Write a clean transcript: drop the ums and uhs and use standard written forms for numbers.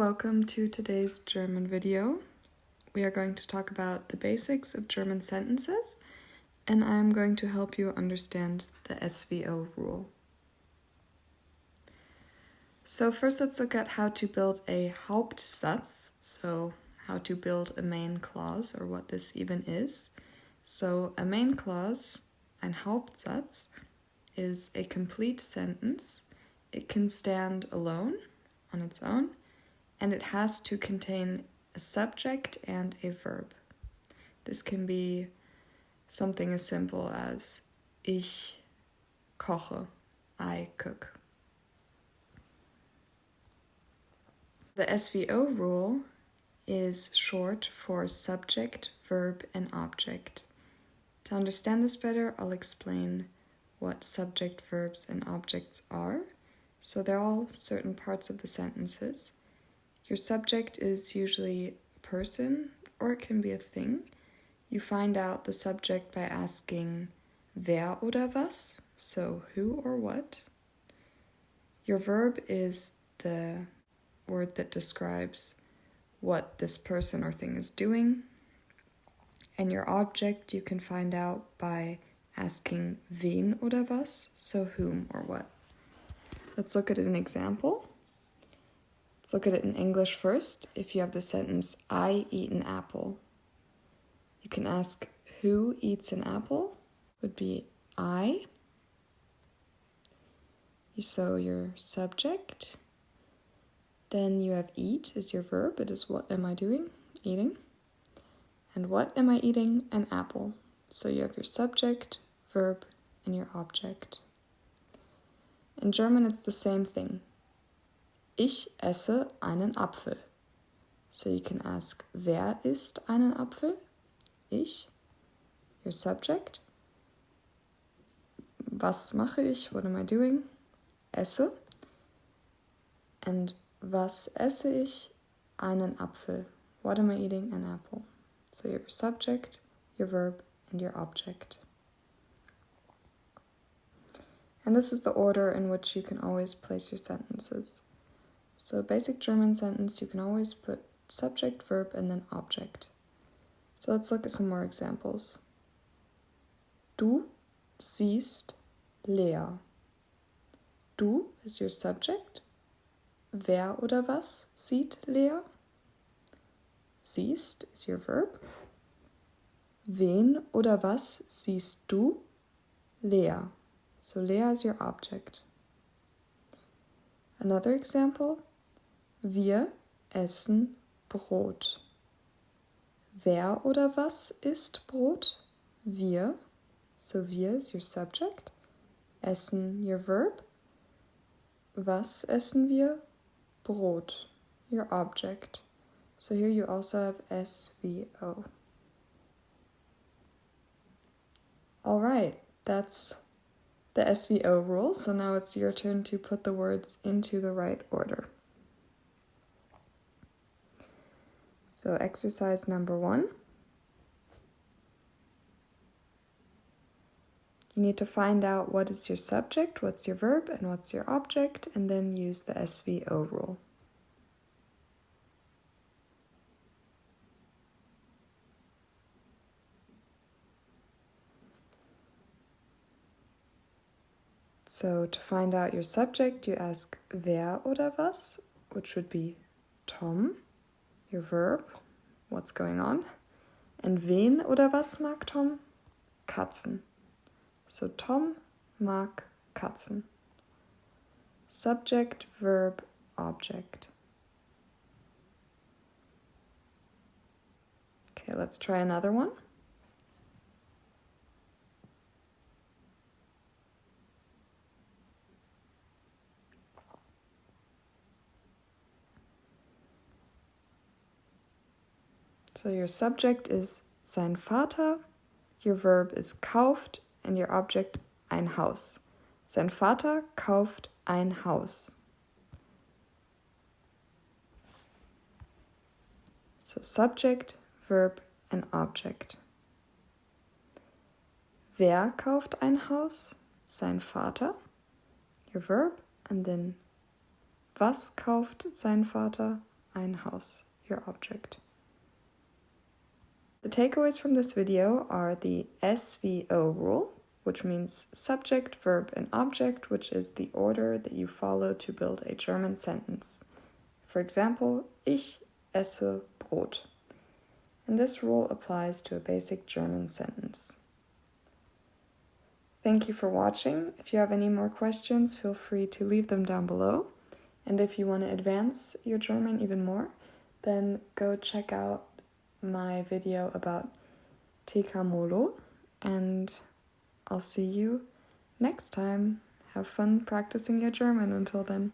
welcome to today's German video. We are going to talk about the basics of German sentences, and I'm going to help you understand the SVO rule. So first let's look at how to build a Hauptsatz, so how to build a main clause, or what this even is. So a main clause, ein Hauptsatz, is a complete sentence. It can stand alone, on its own, and it has to contain a subject and a verb. This can be something as simple as ich koche, I cook. The SVO rule is short for subject, verb, and object. To understand this better, I'll explain what subject, verbs, and objects are. So they're all certain parts of the sentences. Your subject is usually a person, or it can be a thing. You find out the subject by asking wer oder was, so who or what. Your verb is the word that describes what this person or thing is doing. And your object you can find out by asking wen oder was, so whom or what. Let's look at an example. Let's look at it in English first. If you have the sentence, I eat an apple, you can ask who eats an apple, would be I. So your subject. Then you have eat is your verb. It is what am I doing? Eating. And what am I eating? An apple. So you have your subject, verb, and your object. In German, it's the same thing. Ich esse einen Apfel. So you can ask, wer isst einen Apfel? Ich, your subject. Was mache ich? What am I doing? Esse. And was esse ich? Einen Apfel. What am I eating? An apple. So you have your subject, your verb, and your object. And this is the order in which you can always place your sentences. So a basic German sentence, you can always put subject, verb, and then object. So let's look at some more examples. Du siehst leer. Du is your subject. Wer oder was sieht leer? Siehst is your verb. Wen oder was siehst du? Leer. So leer is your object. Another example. Wir essen Brot. Wer oder was isst Brot? Wir. So wir is your subject. Essen your verb. Was essen wir? Brot, your object. So here you also have SVO. Alright, that's the SVO rule. So now it's your turn to put the words into the right order. So exercise number 1. You need to find out what is your subject, what's your verb, and what's your object, and then use the SVO rule. So to find out your subject, you ask wer oder was, which would be Tom, your verb, what's going on. And wen oder was mag Tom? Katzen. So Tom mag Katzen. Subject, verb, object. Okay, let's try another one. So your subject is sein Vater, your verb is kauft, and your object ein Haus. Sein Vater kauft ein Haus. So subject, verb, and object. Wer kauft ein Haus? Sein Vater, your verb, and then was kauft sein Vater? ein Haus, your object. The takeaways from this video are the SVO rule, which means subject, verb, and object, which is the order that you follow to build a German sentence. For example, ich esse Brot. And this rule applies to a basic German sentence. Thank you for watching. If you have any more questions, feel free to leave them down below. And if you want to advance your German even more, then go check out my video about Tekamolo, and I'll see you next time. Have fun practicing your German until then.